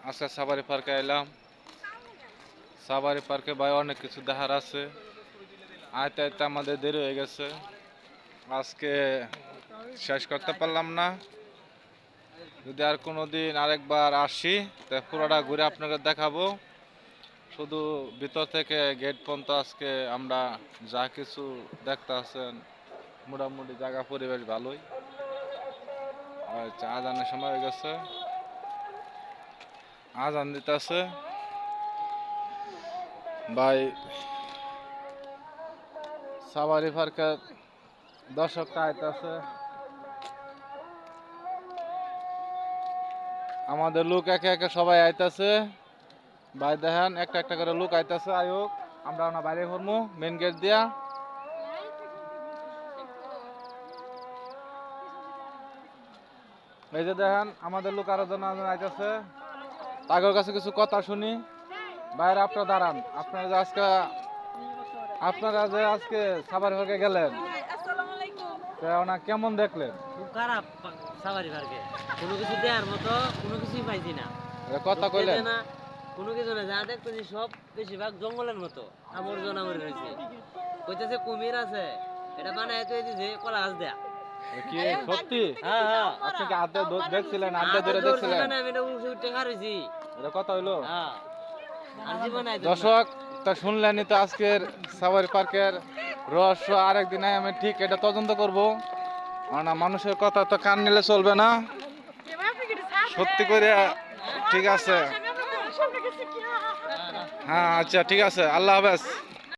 আজকে সাফারি পার্কে এলাম। সাফারি পার্কে ভাই অনেক কিছু দেখার আছে। আইতে আইতে আমাদের দেরি হয়ে গেছে, আজকে শেষ করতে পারলাম না। যদি আর কোনোদিন আরেকবার আসি তা পুরোটা ঘুরে আপনাকে দেখাবো। শুধু ভিতর থেকে গেট পর্যন্ত আজকে আমরা যা কিছু দেখতে আছেন, মোটামুটি জায়গা পরিবেশ ভালোই। আচ্ছা, আজানের সময় হয়ে গেছে, আজান দিতেছে। ভাই সাফারি পার্কের দর্শকটা আইতাছে, আমাদের লোক একে একে সবাই আইতাছে। ভাই দেখেন একটা একটা করে লোক আইতাছে, আয়োগ আমরা না বাইরে করবো মেন গেট দিয়া। এই যে দেখেন আমাদের লোক আরো জন আইতাছে, তাদের কাছে কিছু কথা শুনি। বাইরে আপনারা দাঁড়ান, আপনারা যে আজকে সাফারি পার্কে গেলেন, কেমন দেখলেন? খুব খারাপ সাফারি পার্কে, কোনো কিছু দেওয়ার মতো কোনো কিছুই পাইছি না। কথা কইলেন না, কোনো কিছু না, যা দেখতেছি সব বেশিরভাগ জঙ্গলের মতো আবর্জনা মরে রয়েছে। কইতেছে কুমির আছে, এটা বানায় তো দিয়েছে কলা গাছ দেয়া। কি সত্যি? হ্যাঁ হ্যাঁ, আপনি কি আড্ডা দেখছিলেন? আড্ডা ধরে দেখছিলেন? আমি এটা উঠে খারইছি। এটা কথা হইলো? হ্যাঁ, আর জীবনে দর্শক তা শুনলেনই তো আজকের সাফারি পার্কের রহস্য। আরেকদিন আমি ঠিক এটা তদন্ত করব, কারণ মানুষের কথা তো কান নিলে চলবে না। সত্যি করে ঠিক আছে। হ্যাঁ আচ্ছা ঠিক আছে, আল্লাহ হাফেজ।